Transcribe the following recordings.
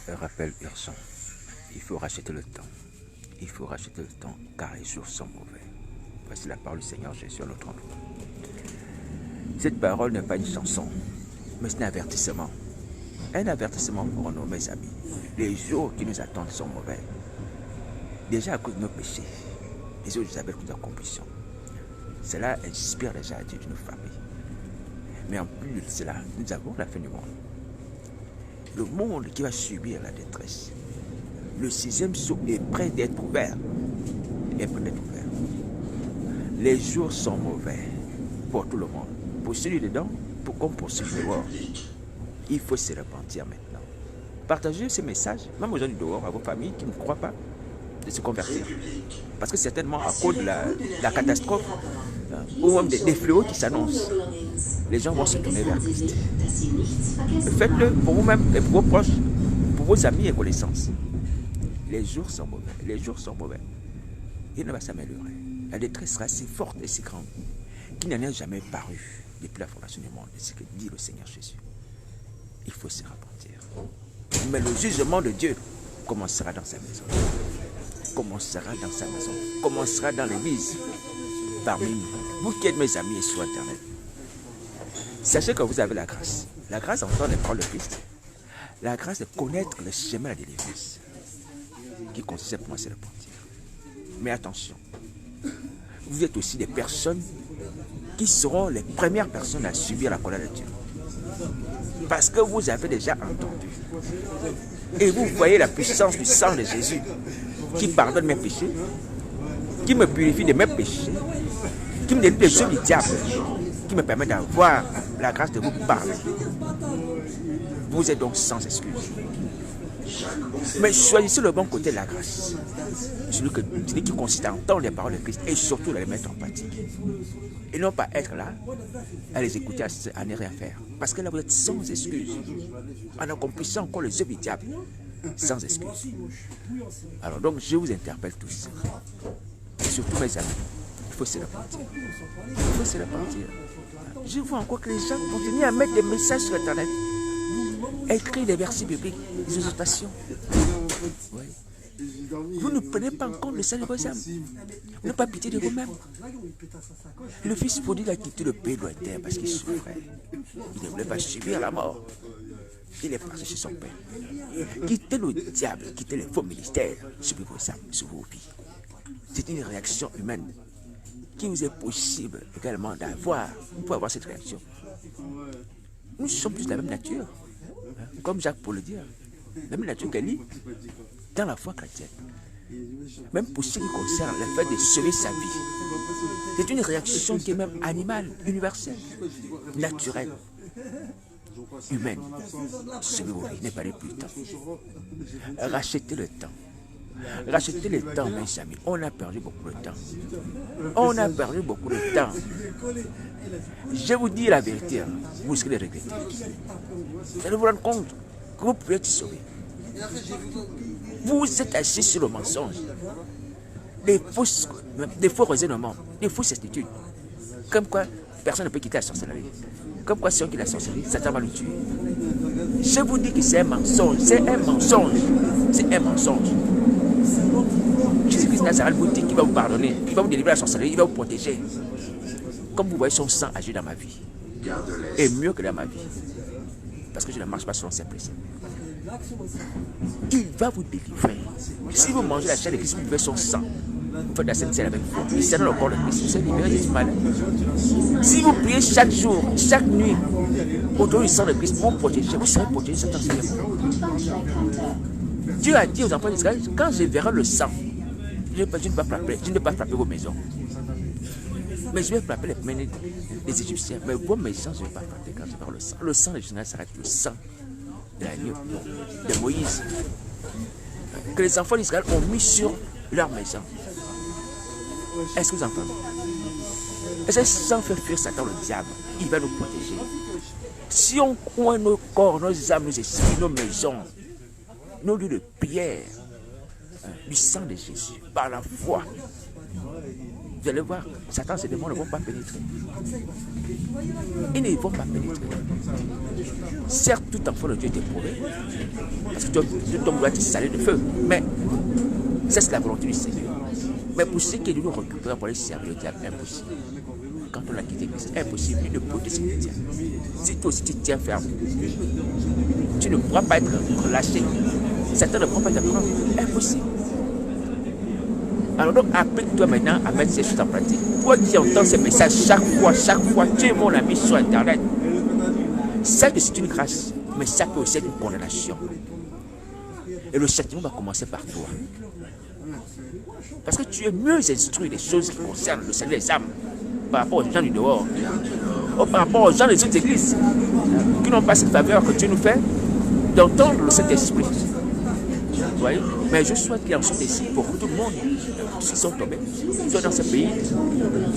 Un rappel urgent. Il faut racheter le temps. Il faut racheter le temps car les jours sont mauvais. Voici la parole du Seigneur Jésus à notre endroit. Cette parole n'est pas une chanson, mais c'est un avertissement. Un avertissement pour nous, mes amis. Les jours qui nous attendent sont mauvais. Déjà à cause de nos péchés, les autres appellent que nous accomplissons. Cela inspire déjà à Dieu de nous frapper. Mais en plus de cela, nous avons la fin du monde. Le monde qui va subir la détresse. Le sixième sceau est prêt d'être ouvert. Est prêt d'être ouvert. Les jours sont mauvais pour tout le monde. Pour celui dedans, comme pour celui dehors. Il faut se repentir maintenant. Partagez ce message, même aux gens du dehors, à vos familles qui ne croient pas, de se convertir. Parce que certainement, à cause de la catastrophe, ou même des fléaux qui s'annoncent, les gens vont se tourner vers Christ. Faites-le pour vous-même et pour vos proches, pour vos amis et connaissances. Les jours sont mauvais. Les jours sont mauvais. Il ne va s'améliorer. La détresse sera si forte et si grande qu'il n'en a jamais paru depuis la fondation du monde. C'est ce que dit le Seigneur Jésus. Il faut se repentir. Mais le jugement de Dieu commencera dans sa maison. Commencera dans sa maison. Commencera dans l'église. Parmi nous. Vous qui êtes mes amis et sur Internet. Sachez que vous avez la grâce. La grâce d'entendre les paroles de Christ. La grâce de connaître le chemin de la délivrance. Qui consiste pour moi à se repentir. Mais attention. Vous êtes aussi des personnes qui seront les premières personnes à subir la colère de Dieu. Parce que vous avez déjà entendu. Et vous voyez la puissance du sang de Jésus qui pardonne mes péchés, qui me purifie de mes péchés, qui me délivre des yeux du diable, qui me permet d'avoir la grâce de vous parler. Vous êtes donc sans excuse. Mais choisissez le bon côté de la grâce. Celui qui consiste à entendre les paroles de Christ et surtout à les mettre en pratique. Et non pas être là, à les écouter, à ne rien faire. Parce que là, vous êtes sans excuse. En accomplissant encore les œuvres du diable. Sans excuse. Alors donc, je vous interpelle tous. Et surtout mes amis, il faut se repentir. Il faut se repentir. Je vois encore que les gens continuent à mettre des messages sur Internet. Écrire des versets bibliques, des exhortations. Oui. Vous ne prenez pas en compte le salut de vos âmes. Vous n'avez pas pitié de vous-même. Le fils prodigue a quitté le pays lointain parce qu'il souffrait. Il ne voulait pas subir la mort. Il est parti chez son père. Quittez le diable, quittez les faux ministères sur vos âmes, sur vos vies. C'est une réaction humaine qui nous est possible également d'avoir. Vous pouvez avoir cette réaction. Nous sommes tous de la même nature. Comme Jacques pour le dire. La même nature qu'Élie dans la foi chrétienne. Même pour ce qui concerne le fait de sauver sa vie. C'est une réaction qui est même animale, universelle, naturelle, humaine. Sauvez vos vies, ne parlez plus de temps. Rachetez le temps. Rachetez le temps, mes amis. On a perdu beaucoup de temps. On a perdu beaucoup de temps. Je vous dis la vérité, vous serez regrettés. Vous allez vous rendre compte que vous pouvez être sauvé. Vous êtes assis sur le mensonge, des faux raisonnements, des fausses certitudes. Comme quoi, personne ne peut quitter la sorcellerie. Comme quoi, si on quitte la sorcellerie, Satan va nous tuer. Je vous dis que c'est un mensonge, c'est un mensonge, c'est un mensonge. Jésus-Christ Nazareth vous dit qu'il va vous pardonner, qu'il va vous délivrer de la sorcellerie, il va vous protéger. Comme vous voyez son sang agir dans ma vie. Et mieux que dans ma vie. Parce que je ne marche pas selon ses préceptes. Il va vous délivrer. Si vous mangez la chair de Christ, vous buvez son sang. Vous faites la sainte avec vous. Il sert dans le corps de Christ. Vous êtes libéré de ce mal. Si vous priez chaque jour, chaque nuit, autour du sang de Christ, vous protégez. Vous serez protégé de Satan. Dieu a dit aux enfants d'Israël, quand je verrai le sang, je ne vais pas frapper vos maisons. Mais je vais frapper les Égyptiens. Mais vos maisons, je ne vais pas frapper quand je verrai le sang. Le sang de Jésus s'arrête, le sang de l'agneau, de Moïse, que les enfants d'Israël ont mis sur leur maison. Est-ce que vous entendez? Est-ce que sans faire fuir Satan, le diable, il va nous protéger? Si on coin nos corps, nos âmes, nos esprits, nos maisons, nos lieux de prière, du sang de Jésus, par la foi, Vous allez voir, Satan et ses démons ne vont pas pénétrer. Ils ne vont pas pénétrer. Certes, tout enfant de Dieu est éprouvé, parce que ton doit être salé de feu, mais c'est la volonté du Seigneur. Mais pour ceux qui nous récupérer pour les servir le diable, impossible. Quand on a quitté Christ, impossible, il ne peut te tiens. Si toi aussi tu tiens ferme, tu ne pourras pas être relâché. Satan ne pourra pas t'apprendre. Impossible. Alors donc, applique-toi maintenant à mettre ces choses en pratique. Toi qui entends ces messages chaque fois, tu es mon ami sur Internet. Sache que c'est une grâce, mais ça peut aussi être une condamnation. Et le châtiment va commencer par toi. Parce que tu es mieux instruit des choses qui concernent le salut des âmes par rapport aux gens du dehors, ou par rapport aux gens des autres églises qui n'ont pas cette faveur que Dieu nous fait d'entendre le Saint-Esprit. Vous voyez? Mais je souhaite qu'il en soit ici pour tout le monde, s'ils sont tombés, soit dans ce pays,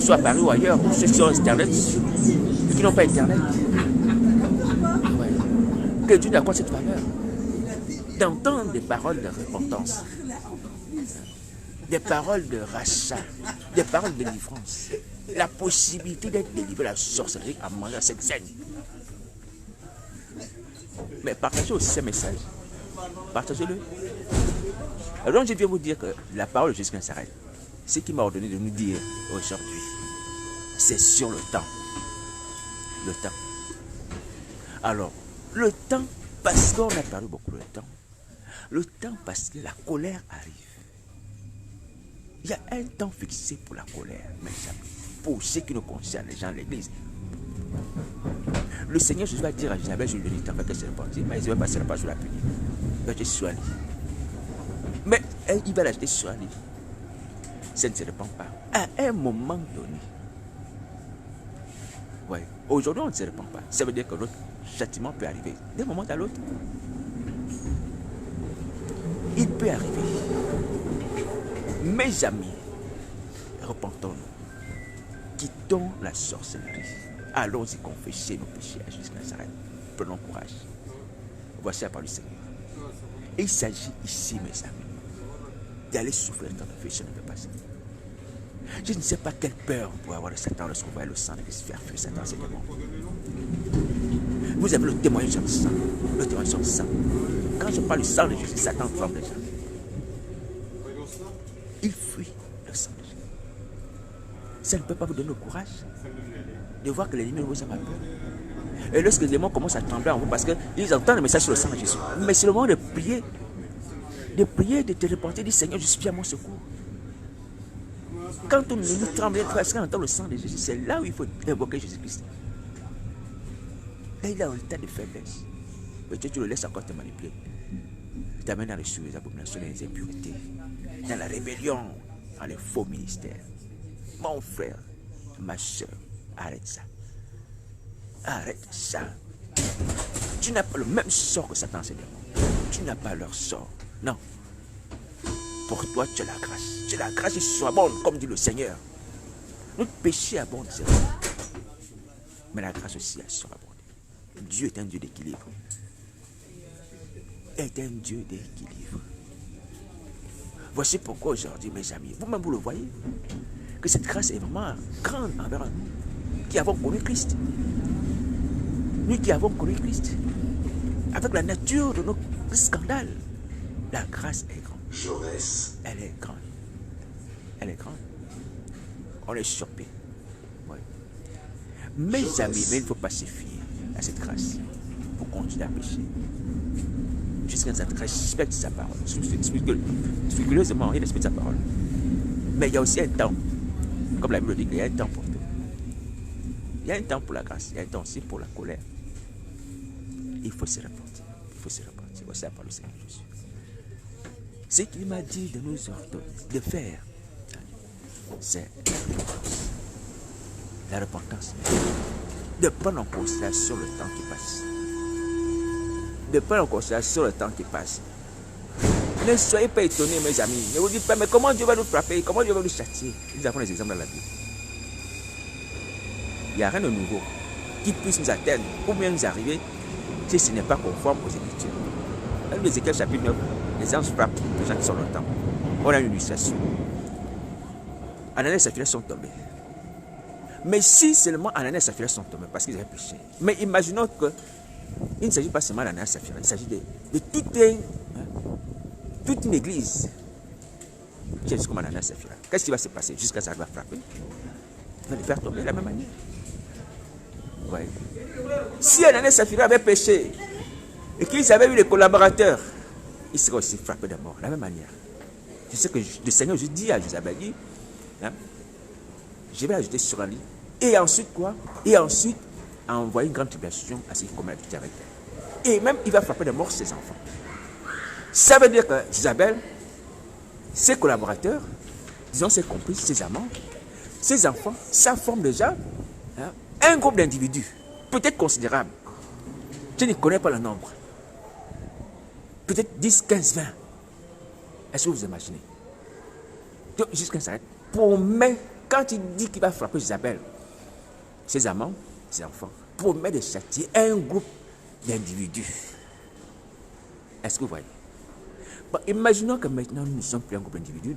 soit à Paris ou ailleurs, ou ceux qui ont Internet, et qui n'ont pas Internet. Que Dieu nous accorde cette faveur d'entendre des paroles de repentance, des paroles de rachat, des paroles de délivrance, la possibilité d'être délivré de la sorcellerie à manger cette scène. Mais partagez aussi ces messages. Partagez-le. Alors je viens vous dire que la parole de Jésus Nazareth, ce qu'il m'a ordonné de nous dire aujourd'hui, c'est sur le temps. Le temps. Alors, le temps, parce qu'on a parlé beaucoup de temps. Le temps, parce que la colère arrive. Il y a un temps fixé pour la colère, mais jamais pour ce qui nous concerne, les gens de l'église. Le Seigneur Jésus va dire à Jézabel, je lui dis, t'en fais qu'elle s'est répandue, mais il va passer la page sur la punir. Il va te soigner. Mais il va l'acheter soigner. Ça ne se répand pas. À un moment donné. Oui. Aujourd'hui, on ne se répand pas. Ça veut dire que notre châtiment peut arriver d'un moment à l'autre. Il peut arriver. Mes amis, repentons-nous. Quittons la sorcellerie. Allons-y confesser nos péchés à Jésus Nazareth. Prenons courage. Voici la parole du Seigneur. Et il s'agit ici, mes amis, d'aller souffrir dans la vie, ça ne peut pas se faire. Je ne sais pas quelle peur on pourrait avoir de Satan lorsqu'on voit le sang de Christ faire fuir Satan, c'est démons. Vous avez le témoignage sur le sang. Le témoignage sur le sang. Quand je parle du sang de Jésus, Satan tremble déjà. Il fuit le sang de Jésus. Ça ne peut pas vous donner le courage de voir que l'ennemi ne vous a pas peur. Et lorsque les démons commencent à trembler en vous, parce qu'ils entendent le message sur le sang de Jésus, mais c'est le moment de prier, de te repentir, de dire Seigneur, je suis à mon secours. Quand on nous tremble, parce qu'on entend le sang de Jésus, c'est là où il faut invoquer Jésus-Christ. Là, il est en état de faiblesse. Mais tu le laisses encore te manipuler. Il t'amène dans les choses, les abominations, les impuretés, dans la rébellion, dans les faux ministères. Mon frère, ma soeur, arrête ça. Arrête ça. Tu n'as pas le même sort que Satan, c'est démons. Tu n'as pas leur sort. Non. Pour toi, tu as la grâce. Tu as la grâce qui soit bonne, comme dit le Seigneur. Notre péché abonde, c'est vrai. Mais la grâce aussi, elle sera abondée. Dieu est un Dieu d'équilibre. Est un Dieu d'équilibre. Voici pourquoi aujourd'hui, mes amis, vous-même vous le voyez, que cette grâce est vraiment grande envers nous, qui avons connu Christ. Nous qui avons connu Christ, avec la nature de nos scandales, la grâce est grande. Elle est grande. Elle est grande. On est surpris. Oui. Mes amis, mais il ne faut pas se fier à cette grâce pour continuer à pécher. Jusqu'à ce qu'il respecte sa parole. Scrupuleusement, il respecte sa parole. Mais il y a aussi un temps. Comme la Bible dit, il y a un temps pour tout. Il y a un temps pour la grâce, il y a un temps aussi pour la colère. Il faut se repentir. Il faut se repentir. Voici la parole du Seigneur Jésus. Ce qu'il m'a dit de nous ordonner, de faire, c'est la repentance. De prendre en considération le temps qui passe. De prendre en considération le temps qui passe. Ne soyez pas étonnés, mes amis. Ne vous dites pas, mais comment Dieu va nous frapper? Comment Dieu va nous châtier? Nous avons des exemples dans la Bible. Il n'y a rien de nouveau qui puisse nous atteindre ou bien nous arriver si ce n'est pas conforme aux Écritures. Dans l'Ézéchiel chapitre 9, les anges frappent les gens qui sont longtemps. On a une illustration. Ananias et Saphira sont tombés. Mais si seulement Ananias et Saphira sont tombés parce qu'ils avaient péché. Mais imaginons que il ne s'agit pas seulement d'Ananias et Saphira, il s'agit de toute une église qui est comme Ananias et Saphira. Qu'est-ce qui va se passer jusqu'à ce que ça va frapper? Il va les faire tomber de la même manière. Ouais. Si Ananias et Saphira avaient péché et qu'ils avaient eu les collaborateurs, ils seraient aussi frappés de mort de la même manière. C'est ce que le Seigneur je dis à Jézabel, dit, hein, je vais ajouter sur un lit. Et ensuite quoi? Et ensuite envoyer une grande tribulation à ceux qui commettent la avec elle. Et même il va frapper de mort ses enfants. Ça veut dire que Jézabel, ses collaborateurs, disons ses complices, ses amants, ses enfants, ça forme déjà un groupe d'individus, peut-être considérable. Je ne connais pas le nombre. Peut-être 10, 15, 20. Est-ce que vous imaginez? Jusqu'à ça promet, quand il dit qu'il va frapper Isabelle, ses amants, ses enfants, promet de châtier un groupe d'individus. Est-ce que vous voyez? Bon, imaginons que maintenant nous ne sommes plus un groupe d'individus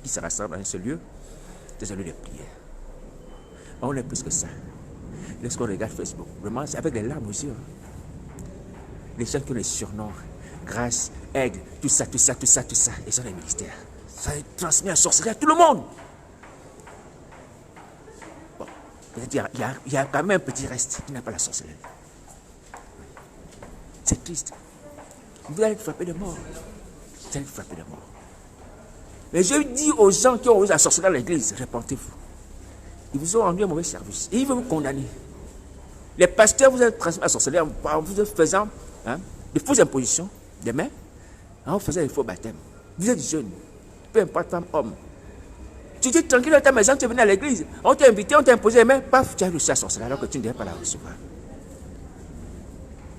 qui se rassemblent dans un seul lieu, c'est un lieu de prière. On est plus que ça. Lorsqu'on regarde Facebook, vraiment, c'est avec les larmes aux yeux. Les gens qui ont les surnoms, grâce, aigle, tout ça, ils sont les ministères. Ça transmet la sorcellerie à tout le monde. Bon, peut-être il y a quand même un petit reste qui n'a pas la sorcellerie. C'est triste. Vous allez être frappé de mort. Vous allez être frappé de mort. Mais je dis aux gens qui ont osé la sorcellerie dans l'église, répentez-vous. Ils vous ont rendu un mauvais service. Et ils vont vous condamner. Les pasteurs vous ont transmis la sorcellerie en vous faisant de fausses impositions, des mains, en faisant des faux baptêmes. Vous êtes jeune, peu importe femme, homme. Tu dis tranquille dans ta maison, tu es venu à l'église, on t'a invité, on t'a imposé les mains, paf, tu as reçu la sorcellerie alors que tu ne devais pas la recevoir.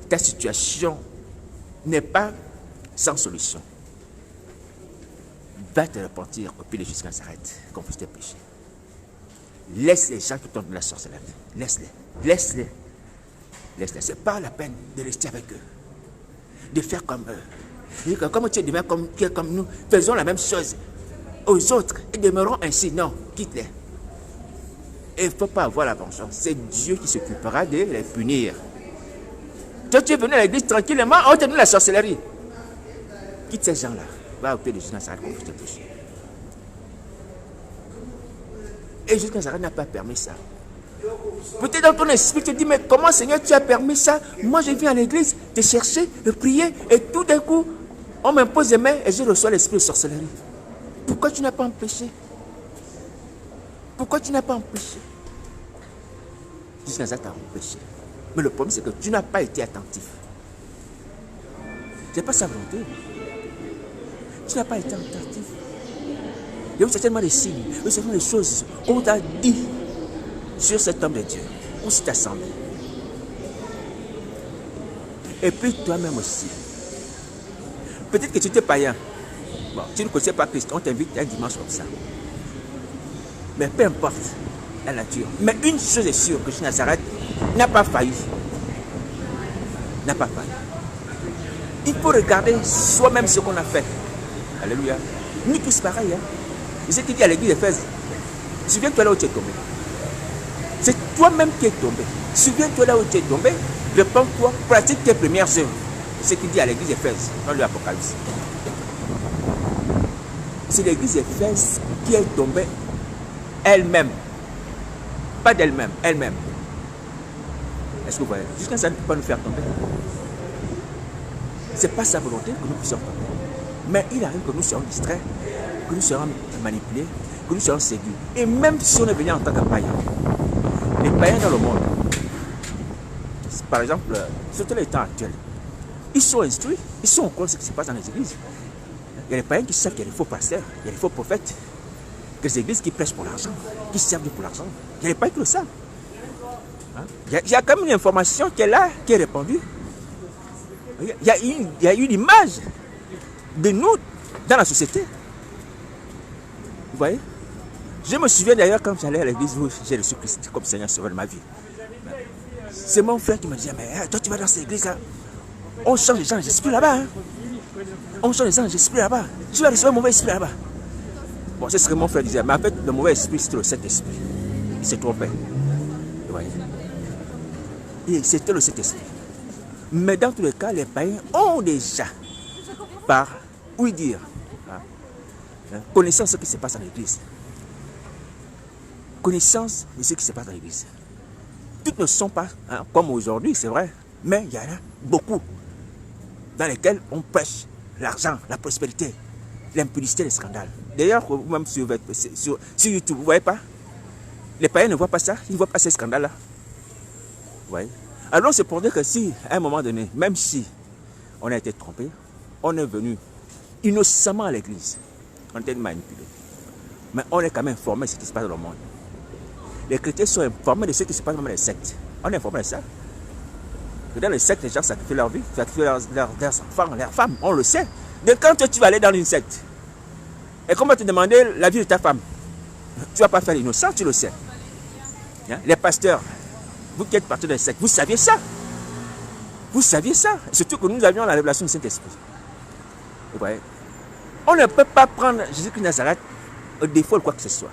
Ta situation n'est pas sans solution. Va te repentir au pied de Jésus quand ça s'arrête, confesse tes péchés. Laisse les gens qui tombent de la sorcellerie. Laisse-les. C'est pas la peine de rester avec eux. De faire comme eux. Comme tu es demain comme nous, faisons la même chose aux autres et demeurons ainsi. Non, quitte-les. Et il ne faut pas avoir la vengeance. C'est Dieu qui s'occupera de les punir. Toi, tu es venu à l'église tranquillement, on t'a donné la sorcellerie. Quitte ces gens-là. Va au pied de Jésus, ça va confesser tes péchés. Et jusqu'à ça n'a pas permis ça. Peut-être dans ton esprit, tu te dis, mais comment Seigneur tu as permis ça? Moi je viens à l'église, te chercher, te prier, et tout d'un coup, on m'impose les mains et je reçois l'esprit de sorcellerie. Pourquoi tu n'as pas empêché? Pourquoi tu n'as pas empêché? Jusqu'à ça, tu as empêché. Mais le problème, c'est que tu n'as pas été attentif. Ce n'est pas sa volonté. Tu n'as pas été attentif. Il y a eu certainement des signes, il y a eu certainement des choses qu'on t'a dit sur cet homme de Dieu, ou sur ta assemblée. Et puis toi-même aussi. Peut-être que tu étais païen. Bon, tu ne connaissais pas Christ, on t'invite un dimanche comme ça. Mais peu importe la nature. Mais une chose est sûre, que Nazareth n'a pas failli. N'a pas failli. Il faut regarder soi-même ce qu'on a fait. Alléluia. Nous tous pareil. Et ce qu'il dit à l'église d'Éphèse, souviens-toi là où tu es tombé. C'est toi-même qui es tombé. Souviens-toi là où tu es tombé. Répands-toi, pratique tes premières œuvres. C'est ce qu'il dit à l'église d'Éphèse dans l'Apocalypse. C'est l'église d'Éphèse qui est tombée elle-même. Pas d'elle-même, elle-même. Est-ce que vous voyez? Jusqu'à ça ne peut pas nous faire tomber. Ce n'est pas sa volonté que nous puissions tomber. Mais il arrive que nous soyons distraits, que nous soyons manipulés, que nous soyons séduits. Et même si on est venu en tant que païen, les païens dans le monde, par exemple, surtout les temps actuels, ils sont instruits, ils sont au courant de ce qui se passe dans les églises. Il y a les païens qui savent qu'il y a des faux pasteurs, il y a des faux prophètes, que les églises qui prêchent pour l'argent, qui servent pour l'argent. Il y a les païens qui le savent. Il y a quand même une information qui est là, qui est répandue. Il y a une image de nous dans la société. Vous voyez? Je me souviens d'ailleurs quand j'allais à l'église où j'ai reçu Christ comme Seigneur Sauveur de ma vie. C'est mon frère qui me disait, mais toi tu vas dans cette église-là, on change les gens, j'esprit là-bas. On change les gens, j'esprit là-bas. Tu vas recevoir un mauvais esprit là-bas. Bon, c'est ce que mon frère disait. Mais en fait, le mauvais esprit, c'était le Saint-Esprit. Il se trompait. Vous voyez? Et c'était le Saint-Esprit. Mais dans tous les cas, les païens ont déjà, par, oui dire, connaissance de ce qui se passe dans l'église. Connaissance de ce qui se passe dans l'église. Toutes ne sont pas comme aujourd'hui, c'est vrai, mais il y en a beaucoup dans lesquels on prêche l'argent, la prospérité, l'impudicité, les scandales. D'ailleurs, vous-même sur YouTube, vous ne voyez pas? Les païens ne voient pas ça, ils ne voient pas ces scandales-là. Vous voyez? Alors c'est pour dire que si, à un moment donné, même si on a été trompé, on est venu innocemment à l'église, on a été manipulé, mais on est quand même informé de ce qui se passe dans le monde. Les chrétiens sont informés de ce qui se passe dans les sectes. On est informé de ça. Que dans les sectes, les gens sacrifient leur vie, sacrifient leurs enfants, leurs femmes, on le sait. Donc quand tu vas aller dans une secte, et comment te demander la vie de ta femme, tu ne vas pas faire l'innocent, tu le sais. Les pasteurs, vous qui êtes partis dans les sectes, vous saviez ça. Vous saviez ça. Surtout que nous avions la révélation du Saint-Esprit. Vous voyez? On ne peut pas prendre Jésus-Christ de Nazareth au défaut de quoi que ce soit.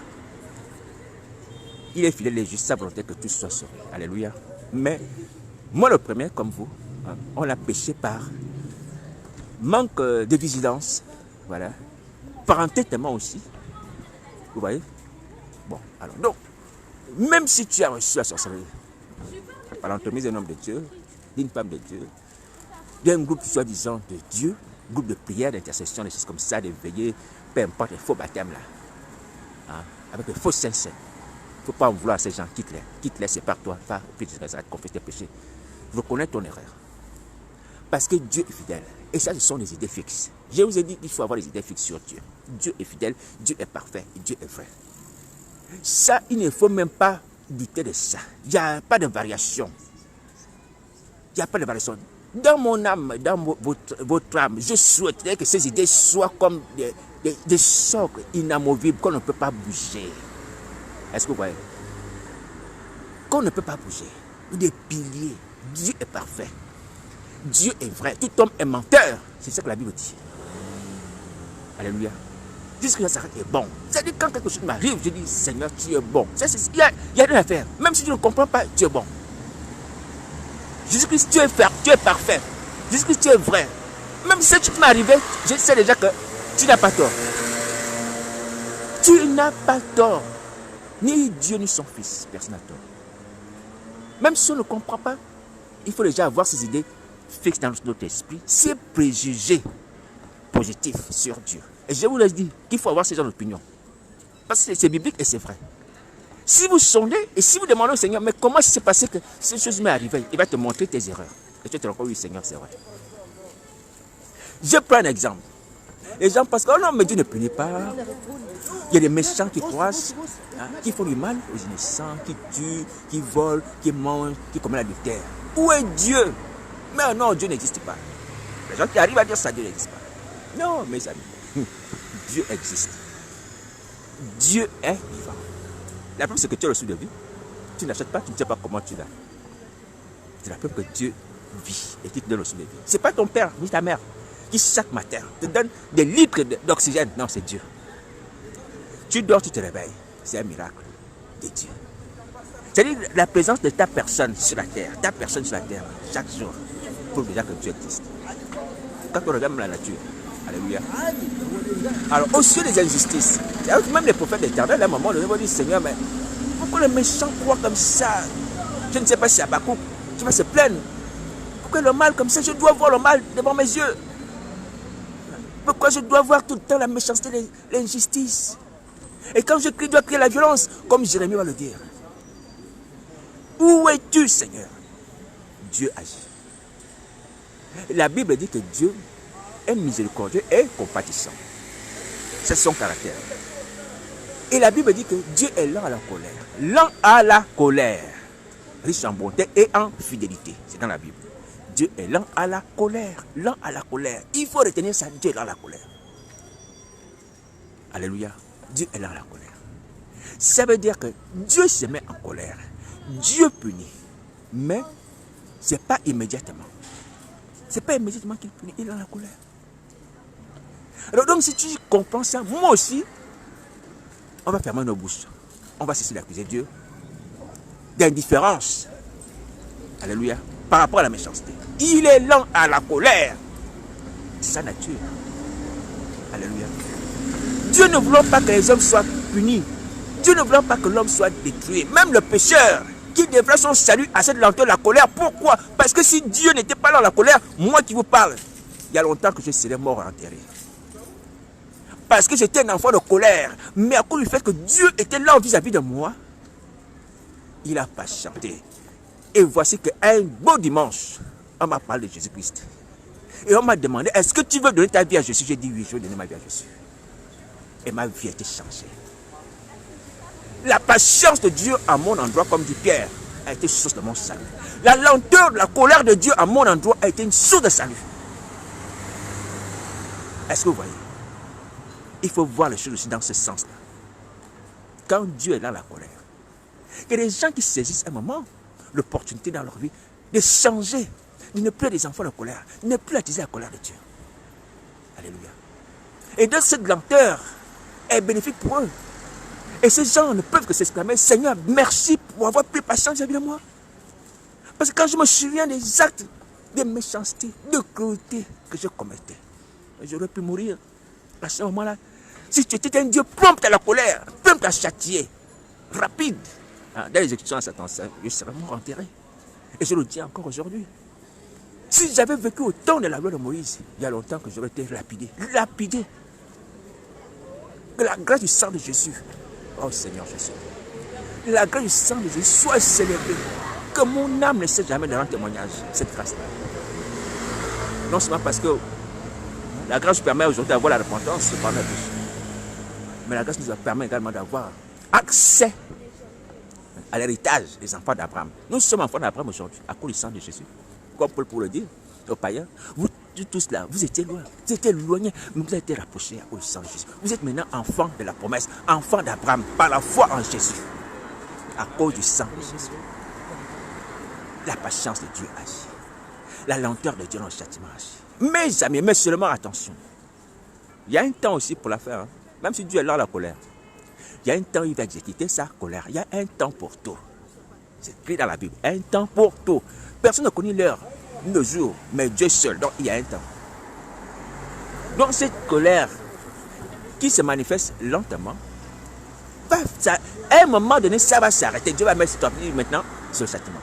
Il est fidèle et juste, sa volonté que tout soit sauvé. Alléluia. Mais moi le premier, comme vous, on a péché par manque de vigilance. Voilà. Par entêtement aussi. Vous voyez? Bon, alors donc, même si tu as reçu la sorcellerie, par l'entremise d'un homme de Dieu, d'une femme de Dieu, d'un groupe soi-disant de Dieu, groupe de prière, d'intercession, des choses comme ça, de veiller, peu importe les faux baptêmes là, avec les faux saints. Il ne faut pas en vouloir à ces gens, quitte-les, sépare-toi, va au pied de Jésus, confesse tes péchés. Reconnais ton erreur. Parce que Dieu est fidèle. Et ça, ce sont des idées fixes. Je vous ai dit qu'il faut avoir des idées fixes sur Dieu. Dieu est fidèle, Dieu est parfait, Dieu est vrai. Ça, il ne faut même pas douter de ça. Il n'y a pas de variation. Il n'y a pas de variation. Dans mon âme, dans votre âme, je souhaiterais que ces idées soient comme des socles inamovibles qu'on ne peut pas bouger. Est-ce que vous voyez? Qu'on ne peut pas bouger. Des piliers. Dieu est parfait. Dieu est vrai. Tout homme est menteur. C'est ce que la Bible dit. Alléluia. Jésus-Christ Nazareth est bon. C'est-à-dire quand quelque chose m'arrive, je dis Seigneur, tu es bon. Il y a rien à faire. Même si tu ne comprends pas, tu es bon. Jésus-Christ, tu es parfait. Jésus-Christ, tu es vrai. Même si tu m'est arrivé, je sais déjà que tu n'as pas tort. Tu n'as pas tort. Ni Dieu ni son Fils, personne n'a tort. Même si on ne comprend pas, il faut déjà avoir ces idées fixes dans notre esprit, ces préjugés positifs sur Dieu. Et je vous l'ai dit qu'il faut avoir ce genre d'opinion. Parce que c'est biblique et c'est vrai. Si vous sondez et si vous demandez au Seigneur, mais comment s'est passé que cette chose m'est arrivée, il va te montrer tes erreurs. Et tu te rends compte, oui Seigneur, c'est vrai. Je prends un exemple. Les gens pensent que oh non, mais Dieu ne punit pas. Il y a des méchants qui croisent, qui font du mal aux innocents, qui tuent, qui volent, qui mangent, qui commettent l'adultère. Où est Dieu? Mais non, Dieu n'existe pas. Les gens qui arrivent à dire ça, Dieu n'existe pas. Non, mes amis, Dieu existe. Dieu est vivant. La preuve, c'est que tu as reçu de vie. Tu n'achètes pas, tu ne sais pas comment tu l'as. C'est la preuve que Dieu vit et qui te donne reçu de vie. Ce n'est pas ton père ni ta mère qui chaque matin te donne des litres d'oxygène. Non, c'est Dieu. Tu dors, tu te réveilles. C'est un miracle de Dieu. C'est-à-dire la présence de ta personne sur la terre, chaque jour, prouve déjà que Dieu existe. Quand on regarde la nature, alléluia. Alors, au sujet des injustices, même les prophètes éternels, à un moment donné, vont dire Seigneur, mais pourquoi les méchants croient comme ça? Je ne sais pas si à Habakkuk, tu vas se plaindre. Pourquoi le mal comme ça? Je dois voir le mal devant mes yeux. Pourquoi je dois voir tout le temps la méchanceté, l'injustice? Et quand je crie, je dois crier la violence, comme Jérémie va le dire. Où es-tu, Seigneur? Dieu agit. La Bible dit que Dieu est miséricordieux et compatissant. C'est son caractère. Et la Bible dit que Dieu est lent à la colère. Lent à la colère. Riche en bonté et en fidélité. C'est dans la Bible. Dieu est lent à la colère. Lent à la colère. Il faut retenir ça. Dieu est lent à la colère. Alléluia. Dieu est lent à la colère. Ça veut dire que Dieu se met en colère. Dieu punit. Mais ce n'est pas immédiatement. Ce n'est pas immédiatement qu'il punit. Il est dans la colère. Alors donc si tu comprends ça, moi aussi, on va fermer nos bouches. On va cesser d'accuser Dieu d'indifférence. Alléluia. Par rapport à la méchanceté. Il est lent à la colère. C'est sa nature. Alléluia. Dieu ne voulant pas que les hommes soient punis. Dieu ne voulant pas que l'homme soit détruit. Même le pécheur qui devrait son salut à cette lenteur de la colère. Pourquoi? Parce que si Dieu n'était pas là dans la colère, moi qui vous parle, il y a longtemps que je serais mort enterré. Parce que j'étais un enfant de colère. Mais à cause du fait que Dieu était là vis-à-vis de moi, il a patienté. Et voici qu'un beau dimanche, on m'a parlé de Jésus-Christ. Et on m'a demandé, est-ce que tu veux donner ta vie à Jésus? J'ai dit oui, je veux donner ma vie à Jésus. Et ma vie a été changée. La patience de Dieu à mon endroit, comme dit Pierre, a été source de mon salut. La lenteur de la colère de Dieu à mon endroit a été une source de salut. Est-ce que vous voyez? Il faut voir les choses aussi dans ce sens-là. Quand Dieu est dans la colère, il y a des gens qui saisissent un moment l'opportunité dans leur vie de changer, de ne plus être des enfants de colère, de ne plus attiser la colère de Dieu. Alléluia. Et donc cette lenteur est bénéfique pour eux. Et ces gens ne peuvent que s'exclamer, Seigneur, merci pour avoir plus patience vis-à-vis de moi. Parce que quand je me souviens des actes de méchanceté, de cruauté que je commettais, j'aurais pu mourir à ce moment-là. Si tu étais un Dieu prompt à la colère, prompt à châtier, rapide, dans les exécutions à Satan, je serais mort enterré. Et je le dis encore aujourd'hui. Si j'avais vécu au temps de la loi de Moïse, il y a longtemps que j'aurais été lapidé. Lapidé. Que la grâce du sang de Jésus, oh Seigneur Jésus, la grâce du sang de Jésus soit célébrée. Que mon âme ne cesse jamais de rendre témoignage, cette grâce-là. Non seulement parce que la grâce nous permet aujourd'hui d'avoir la repentance, mais la grâce nous permet également d'avoir accès à l'héritage des enfants d'Abraham. Nous sommes enfants d'Abraham aujourd'hui, à cause du sang de Jésus. Comme Paul pour le dire, aux païens, vous tous là, vous étiez loin, vous étiez éloignés, mais vous avez été rapprochés à cause du sang de Jésus. Vous êtes maintenant enfants de la promesse, enfants d'Abraham, par la foi en Jésus, à cause du sang de Jésus. La patience de Dieu agit. La lenteur de Dieu dans le châtiment agit. Mes amis, mais seulement attention. Il y a un temps aussi pour la faire, hein. Même si Dieu est là à la colère. Il y a un temps où il va exécuter sa colère. Il y a un temps pour tout. C'est écrit dans la Bible. Un temps pour tout. Personne ne connaît l'heure, ni le jour, mais Dieu seul. Donc il y a un temps. Donc cette colère qui se manifeste lentement, à un moment donné, ça va s'arrêter. Dieu va mettre stop maintenant sur le châtiment.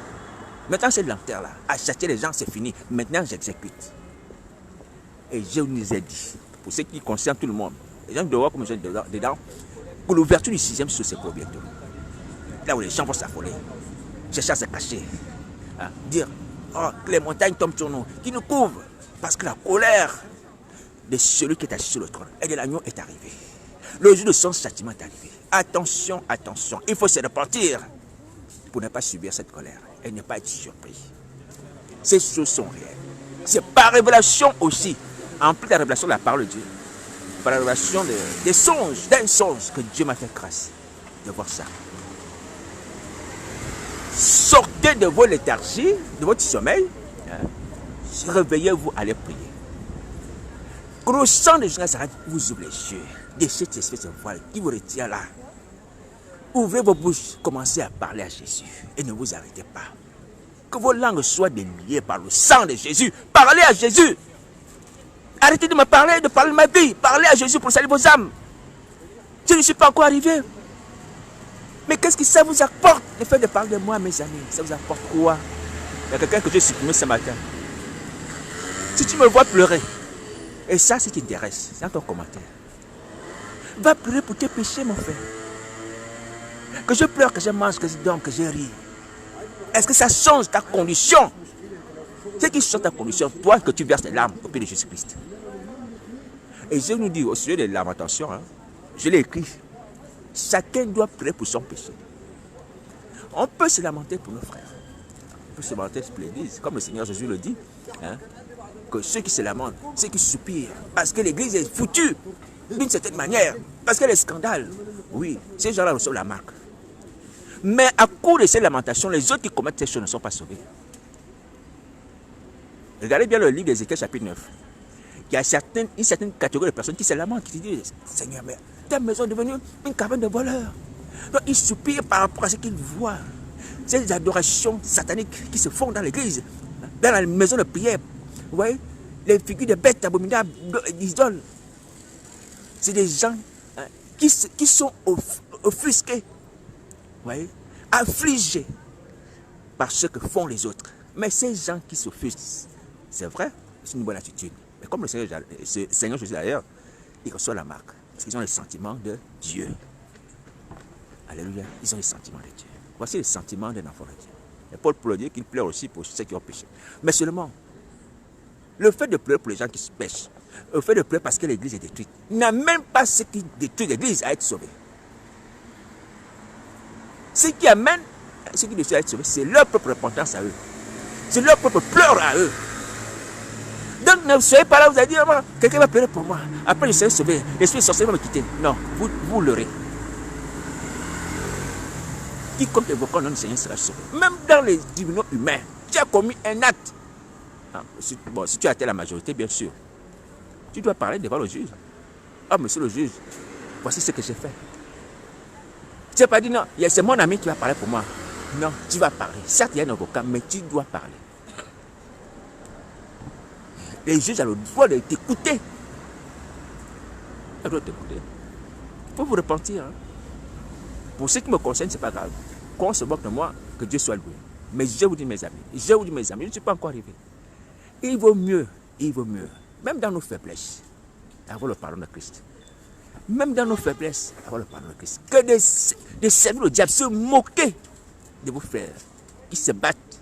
Maintenant, cette lenteur-là, à châtier les gens, c'est fini. Maintenant, j'exécute. Et je vous ai dit, pour ceux qui concernent tout le monde, les gens doivent comme je dis dedans, que l'ouverture du 6e sceau, c'est pour bientôt. Là où les gens vont s'affoler, chercher à se cacher, hein, dire, oh, que les montagnes tombent sur nous, qui nous couvrent, parce que la colère de celui qui est assis sur le trône et de l'agneau est arrivée. Le jour de son châtiment est arrivé. Attention, attention, il faut se repentir pour ne pas subir cette colère et ne pas être surpris. Ces choses sont réelles. C'est par révélation aussi, en plus de la révélation de la parole de Dieu, par la révélation des songes, d'un songe que Dieu m'a fait grâce de voir ça. Sortez de vos léthargies, de votre sommeil, hein, réveillez-vous, allez prier. Que le sang de Jésus vous ouvre les yeux de cette espèce de voile qui vous retient là. Ouvrez vos bouches, commencez à parler à Jésus et ne vous arrêtez pas. Que vos langues soient déliées par le sang de Jésus. Parlez à Jésus. Arrêtez de me parler, de parler de ma vie. Parlez à Jésus pour saluer vos âmes. Je ne suis pas encore arrivé. Mais qu'est-ce que ça vous apporte, le fait de parler de moi, mes amis? Ça vous apporte quoi? Il y a quelqu'un que j'ai supprimé ce matin. Si tu me vois pleurer, et ça, ce qui t'intéresse, c'est dans ton commentaire. Va pleurer pour tes péchés, mon frère. Que je pleure, que je mange, que je dorme, que je ris. Est-ce que ça change ta condition? C'est qui change ta condition, toi, que tu verses les larmes au pied de Jésus-Christ. Et je nous dis au sujet des larmes, attention, hein, je l'ai écrit. Chacun doit pleurer pour son péché. On peut se lamenter pour nos frères. On peut se lamenter pour l'Église, comme le Seigneur Jésus le dit. Hein, que ceux qui se lamentent, ceux qui soupirent, parce que l'Église est foutue d'une certaine manière, parce qu'elle est scandale. Oui, ces gens-là reçoivent la marque. Mais à cause de ces lamentations, les autres qui commettent ces choses ne sont pas sauvés. Regardez bien le livre d'Ézéchiel chapitre 9. Il y a une certaine catégorie de personnes qui se lamentent, qui se disent, Seigneur, mais ta maison est devenue une cabane de voleurs. Donc ils soupirent par rapport à ce qu'ils voient. Ces adorations sataniques qui se font dans l'église, dans la maison de prière. Vous voyez, les figures de bêtes abominables, d'idoles. C'est des gens qui sont offusqués, vous voyez, affligés par ce que font les autres. Mais ces gens qui s'offusquent, c'est vrai, c'est une bonne attitude. Mais comme le Seigneur Jésus d'ailleurs, ils reçoivent la marque. Parce qu'ils ont les sentiments de Dieu. Alléluia. Ils ont les sentiments de Dieu. Voici les sentiments d'un enfant de Dieu. Et Paul peut le dire qu'il pleure aussi pour ceux qui ont péché. Mais seulement, le fait de pleurer pour les gens qui se pêchent, le fait de pleurer parce que l'église est détruite, n'a même pas ce qui détruit l'église à être sauvée. Ce qui amène ceux qui détruisent à être sauvés, c'est leur propre repentance à eux. C'est leur propre pleur à eux. Donc ne soyez pas là, vous allez dire, quelqu'un va pleurer pour moi. Après je serai sauvé, l'esprit sorcier va me quitter. Non, vous l'aurez. Quiconque évoquant le nom du Seigneur sera sauvé. Même dans les tribunaux humains, tu as commis un acte. Si tu as été la majorité, bien sûr, tu dois parler devant le juge. Ah, monsieur le juge, voici ce que j'ai fait. Tu n'as pas dit non, c'est mon ami qui va parler pour moi. Non, tu vas parler. Certes, il y a un avocat, mais tu dois parler. Les juges ont le droit de t'écouter. Ils doivent t'écouter. Il faut vous repentir. Pour ce qui me concerne, ce n'est pas grave. Qu'on se moque de moi, que Dieu soit loué. Mais je vous dis, mes amis, je ne suis pas encore arrivé. Il vaut mieux, même dans nos faiblesses, avoir le pardon de Christ. Même dans nos faiblesses, avoir le pardon de Christ. Que de servir le diable, se moquer de vos frères qui se battent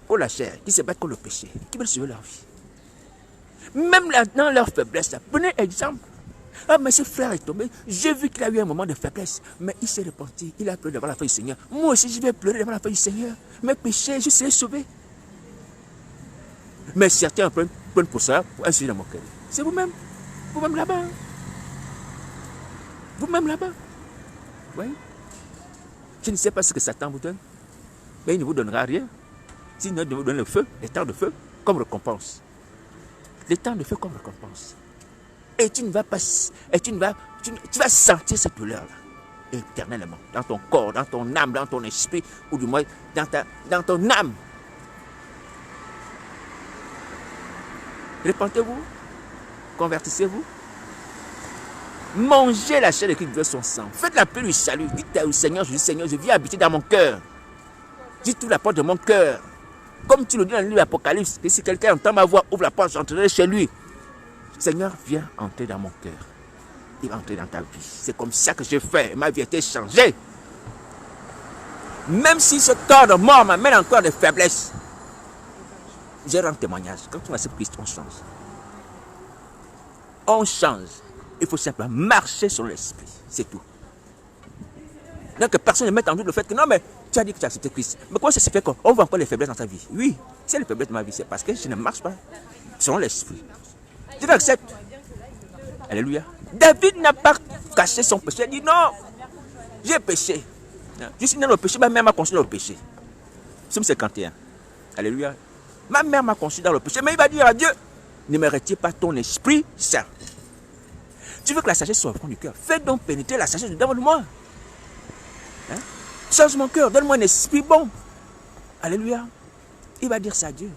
pour la chair, qui se battent contre le péché, qui veulent sauver leur vie. Même là, dans leur faiblesse, prenez exemple. Ah, mais ce frère est tombé. J'ai vu qu'il a eu un moment de faiblesse. Mais il s'est repenti. Il a pleuré devant la face du Seigneur. Moi aussi, je vais pleurer devant la face du Seigneur. Mes péchés, je serai sauvé. Mais certains prennent pour ça, pour un sujet de moquerie. C'est vous-même. Vous-même là-bas. Vous-même là-bas. Oui. Je ne sais pas ce que Satan vous donne. Mais il ne vous donnera rien. S'il ne vous donne le feu, les temps de feu, comme récompense. Les temps de feu comme récompense. Et tu vas sentir cette douleur-là, éternellement, dans ton corps, dans ton âme, dans ton esprit, ou du moins dans ton âme. Repentez-vous, convertissez-vous, mangez la chair de Christ, son sang, faites la paix du salut, dites au Seigneur, je viens habiter dans mon cœur, dites-tout la porte de mon cœur, comme tu le dis dans le livre de l'Apocalypse, que si quelqu'un entend ma voix, ouvre la porte, j'entrerai chez lui. Seigneur, viens entrer dans mon cœur. Il va entrer dans ta vie. C'est comme ça que je fais. Ma vie a été changée. Même si ce corps de mort m'amène encore des faiblesses, je rends témoignage. Quand on accepte Christ, on change. On change. Il faut simplement marcher sur l'esprit. C'est tout. Donc que personne ne mette en doute le fait que non, mais tu as dit que tu as accepté Christ. Mais comment ça se fait qu'on voit encore les faiblesses dans ta vie? Oui, c'est les faiblesses de ma vie. C'est parce que je ne marche pas selon l'esprit. Je l'accepte. Alléluia. David n'a pas caché son péché. Il dit non, j'ai péché. Je suis né dans le péché, ma mère m'a conçu dans le péché. Psaume 51. Alléluia. Ma mère m'a conçu dans le péché. Mais il va dire à Dieu, ne me retire pas ton esprit saint. Tu veux que la sagesse soit au fond du cœur. Fais donc pénétrer la sagesse dedans de moi. Change mon cœur, donne-moi un esprit bon. Alléluia. Il va dire ça à Dieu.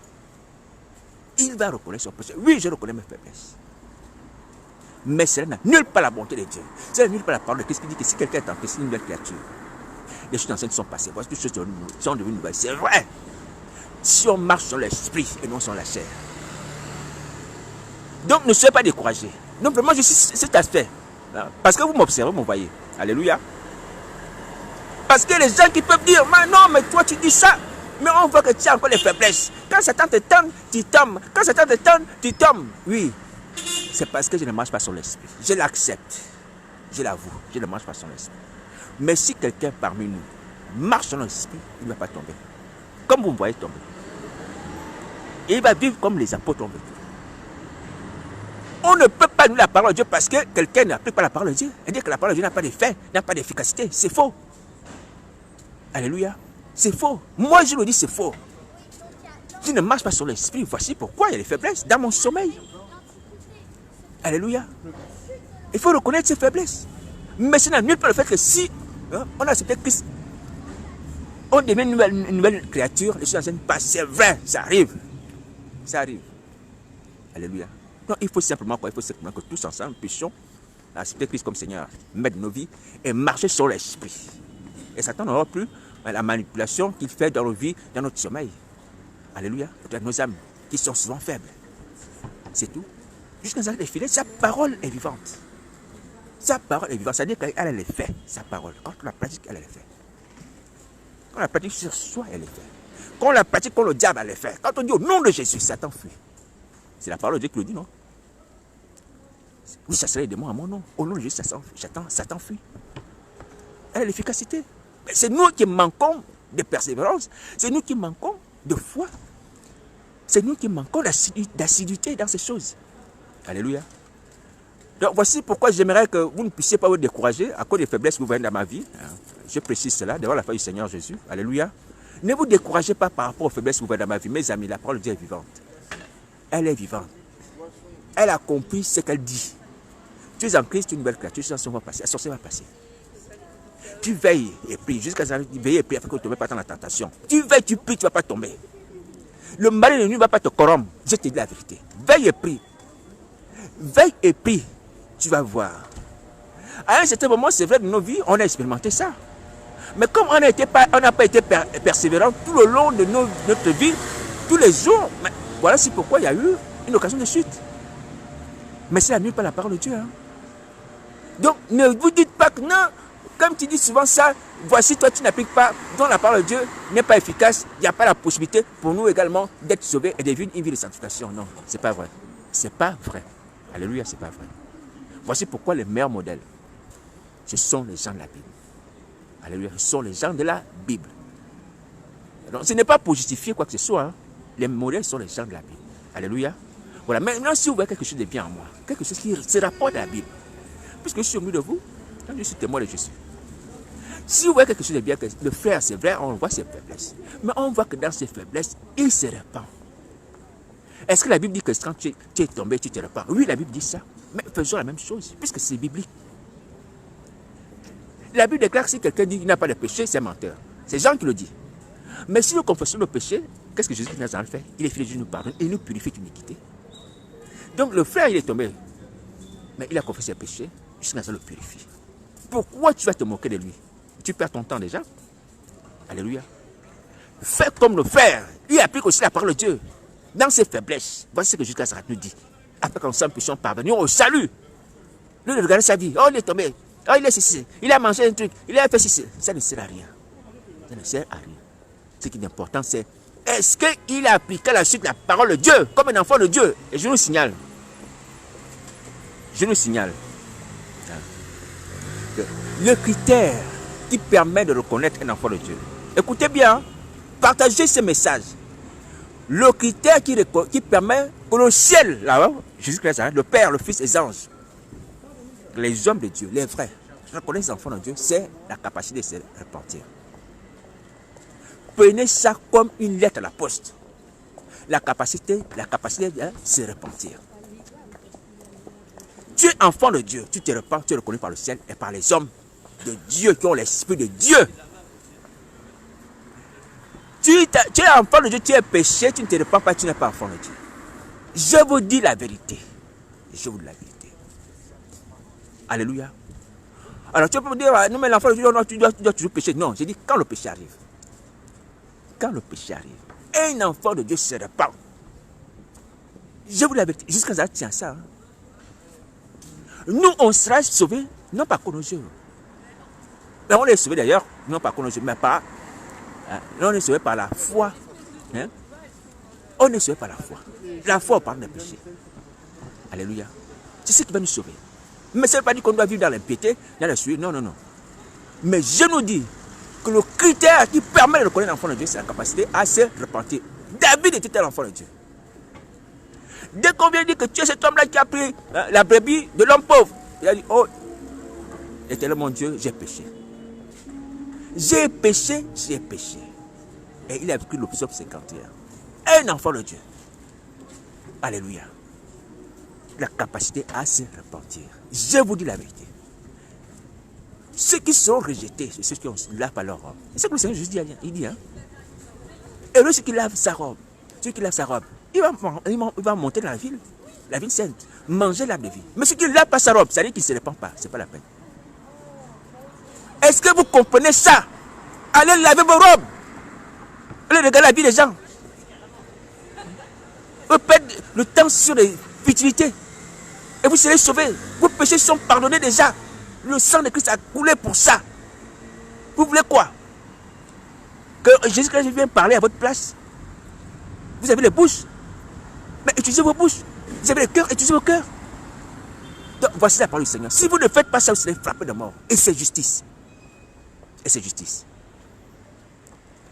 Il va reconnaître son péché. Oui, je reconnais mes faiblesses. Mais cela n'annule pas la bonté de Dieu. Cela n'annule pas la parole de Christ qui dit que si quelqu'un est en Christ, c'est une nouvelle créature. Les choses anciennes sont passées. Voici toutes choses sont devenues nouvelles. C'est vrai. Si on marche sur l'esprit et non sur la chair. Donc ne soyez pas découragés. Non, vraiment, je suis cet aspect. Parce que vous m'observez, vous m'envoyez. Alléluia. Parce que les gens qui peuvent dire, mais non, mais toi tu dis ça. Mais on voit que tu as encore les faiblesses. Quand Satan te tente, tu tombes. Quand Satan te tente, tu tombes. Oui. C'est parce que je ne marche pas sur l'esprit. Je l'accepte. Je l'avoue. Je ne marche pas sur l'esprit. Mais si quelqu'un parmi nous marche sur l'esprit, il ne va pas tomber. Comme vous me voyez tomber. Et il va vivre comme les apôtres ont vécu. On ne peut pas nous la parole de Dieu parce que quelqu'un n'applique pas la parole de Dieu. Et dire que la parole de Dieu n'a pas d'effet, n'a pas d'efficacité. C'est faux. Alléluia. C'est faux. Moi, je le dis, c'est faux. Je ne marche pas sur l'esprit. Voici pourquoi il y a des faiblesses dans mon sommeil. Alléluia. Il faut reconnaître ses faiblesses. Mais cela n'annule pas le fait que si on a accepté Christ, on devient une nouvelle créature, les choses anciennes passent, c'est vrai, ça arrive. Ça arrive. Alléluia. Donc il faut simplement quoi? Il faut simplement que tous ensemble puissions accepter Christ comme Seigneur, maître de nos vies et marcher sur l'esprit. Et Satan n'aura plus la manipulation qu'il fait dans nos vies, dans notre sommeil. Alléluia. Dans nos âmes qui sont souvent faibles. C'est tout. Jusqu'à ce qu'elle est fidèle, sa parole est vivante. Sa parole est vivante. C'est-à-dire qu'elle a l'effet, sa parole. Quand on la pratique, elle a l'effet. Quand on la pratique sur soi, elle est faite. Quand on la pratique contre le diable, elle est faite. Quand on dit au nom de Jésus, Satan fuit. C'est la parole de Dieu qui le dit, non? Vous chasserez les démons à mon nom. Au nom de Jésus, Satan fuit. Elle a l'efficacité. C'est nous qui manquons de persévérance. C'est nous qui manquons de foi. C'est nous qui manquons d'assiduité dans ces choses. Alléluia. Donc voici pourquoi j'aimerais que vous ne puissiez pas vous décourager à cause des faiblesses que vous voyez dans ma vie. Je précise cela devant la face du Seigneur Jésus. Alléluia. Ne vous découragez pas par rapport aux faiblesses que vous voyez dans ma vie. Mes amis, la parole de Dieu est vivante. Elle est vivante. Elle a compris ce qu'elle dit. Tu es en Christ, une nouvelle créature, la sorcière va passer. La sorcière va passer. Tu veilles et pries jusqu'à ce que tu veilles et pries afin que tu ne tombes pas dans la tentation. Tu veilles, tu pries, tu ne vas pas tomber. Le mal de nuit ne va pas te corrompre. Je te dis la vérité. Veille et prie. Veille et prie. Tu vas voir. À un certain moment, c'est vrai, dans nos vies, on a expérimenté ça. Mais comme on n'a pas été persévérant tout le long de notre vie, tous les jours, voilà c'est pourquoi il y a eu une occasion de chute. Mais c'est annule pas la parole de Dieu. Hein. Donc ne vous dites pas que non, comme tu dis souvent ça, voici toi tu n'appliques pas, dont la parole de Dieu n'est pas efficace, il n'y a pas la possibilité pour nous également d'être sauvés et de vivre une vie de sanctification. Non, c'est pas vrai. C'est pas vrai. Alléluia, c'est pas vrai. Voici pourquoi les meilleurs modèles, ce sont les gens de la Bible. Alléluia, ce sont les gens de la Bible. Donc, ce n'est pas pour justifier quoi que ce soit. Hein. Les modèles sont les gens de la Bible. Alléluia. Voilà, maintenant si vous voyez quelque chose de bien en moi, quelque chose qui se rapporte à la Bible, puisque je suis au milieu de vous, quand je suis témoin de Jésus. Si vous voyez quelque chose de bien, le frère, c'est vrai, on voit ses faiblesses. Mais on voit que dans ses faiblesses, il se répand. Est-ce que la Bible dit que quand tu es tombé, tu te repens? Oui, la Bible dit ça. Mais faisons la même chose, puisque c'est biblique. La Bible déclare que si quelqu'un dit qu'il n'a pas de péché, c'est un menteur. C'est Jean qui le dit. Mais si nous confessons nos péchés, qu'est-ce que Jésus nous a fait? Il est fidèle, Dieu nous pardonne et nous purifie d'iniquité. Donc le frère, il est tombé. Mais il a confessé ses péchés, jusqu'à ce qu'il le purifie. Pourquoi tu vas te moquer de lui? Tu perds ton temps déjà. Alléluia. Fais comme le frère. Il applique aussi la parole de Dieu. Dans ses faiblesses, voici ce que Jésus nous dit. Après qu'ensemble puissions pardonner au salut. Lui, il regarde sa vie. Oh, il est tombé. Oh, il est ici. Il a mangé un truc. Il a fait ceci. Ça ne sert à rien. Ça ne sert à rien. Ce qui est important, c'est est-ce qu'il a appliqué la suite la parole de Dieu comme un enfant de Dieu? Et je nous signale. Je nous signale. Le critère qui permet de reconnaître un enfant de Dieu. Écoutez bien. Partagez ce message. Le critère qui permet que le ciel, là-bas, Jésus-Christ, le Père, le Fils et les anges, les hommes de Dieu, les vrais, reconnaissent les enfants de Dieu, c'est la capacité de se repentir. Prenez ça comme une lettre à la poste. La capacité de se repentir. Tu es enfant de Dieu, tu te repens, tu es reconnu par le ciel et par les hommes de Dieu qui ont l'esprit de Dieu. Tu es enfant de Dieu, tu es péché, tu ne te repens pas, tu n'es pas enfant de Dieu. Je vous dis la vérité. Je vous dis la vérité. Alléluia. Alors tu peux me dire, non mais l'enfant de Dieu, non, tu dois toujours pécher. Non, j'ai dit quand le péché arrive. Quand le péché arrive, un enfant de Dieu se repent. Je vous dis la vérité. Jusqu'à ça, tiens ça. Hein. Nous, on sera sauvés, non pas contre nos yeux. Mais on est sauvés d'ailleurs, non pas contre nos yeux, mais par... on est sauvé par la foi. Hein? On est sauvé par la foi. La foi au pardon des péchés. Alléluia. C'est ce qui va nous sauver. Mais ça ne veut pas dire qu'on doit vivre dans l'impiété, dans la suite. Non, non, non. Mais je nous dis que le critère qui permet de reconnaître l'enfant de Dieu, c'est la capacité à se repentir. David était l'enfant de Dieu. Dès qu'on vient dire que tu es cet homme-là qui a pris la brebis de l'homme pauvre, il a dit, oh, éternel mon Dieu, j'ai péché. J'ai péché, j'ai péché. Et il a vécu le psaume 51. Un enfant de Dieu. Alléluia. La capacité à se repentir. Je vous dis la vérité. Ceux qui seront rejetés, c'est ceux qui ont lavent leur robe. C'est ce que le Seigneur Jésus dit. Il dit, hein. Et lui, ceux qui lavent sa robe, il va monter dans la ville sainte, manger l'arbre de vie. Mais ceux qui ne lavent pas sa robe, ça veut dire qu'il ne se répand pas, ce n'est pas la peine. Est-ce que vous comprenez ça? Allez laver vos robes. Allez regarder la vie des gens. Vous perdez le temps sur les futilités. Et vous serez sauvés. Vos péchés sont pardonnés déjà. Le sang de Christ a coulé pour ça. Vous voulez quoi? Que Jésus-Christ vienne parler à votre place? Vous avez les bouches. Mais utilisez vos bouches. Vous avez les cœurs, utilisez vos cœurs. Donc voici la parole du Seigneur. Si vous ne faites pas ça, vous serez frappés de mort. Et c'est justice. Et c'est justice.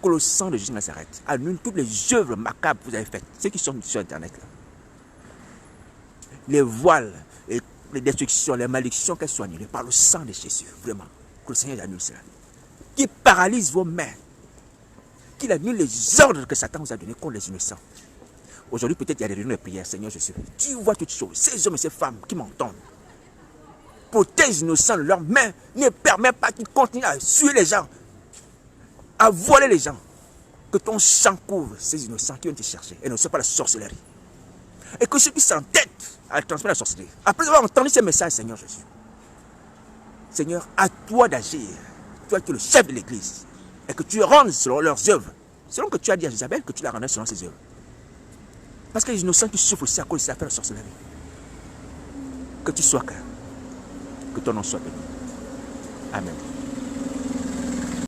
Que le sang de Jésus s'arrête. Annule toutes les œuvres macabres que vous avez faites. Ceux qui sont sur Internet là. Les voiles, les destructions, les malédictions, qu'elles soient annulées par le sang de Jésus. Vraiment. Que le Seigneur annule cela. Qui paralyse vos mains. Qu'il annule les ordres que Satan vous a donnés contre les innocents. Aujourd'hui, peut-être il y a des réunions de prière, Seigneur Jésus. Tu vois toutes choses. Ces hommes et ces femmes qui m'entendent. Protège les innocents de leurs mains. Ne permet pas qu'ils continuent à suer les gens. À voler les gens. Que ton sang couvre ces innocents qui ont été cherchés. Et ne soient pas la sorcellerie. Et que ceux qui s'entêtent à transmettre la sorcellerie. Après avoir entendu ces messages, Seigneur Jésus. Seigneur, à toi d'agir. Toi qui es le chef de l'église. Et que tu rendes selon leurs œuvres. Selon que tu as dit à Isabelle que tu la rendais selon ses œuvres. Parce que les innocents qui souffrent aussi à cause de cette affaire de sorcellerie. Que tu sois clair. Que ton nom soit béni. Amen.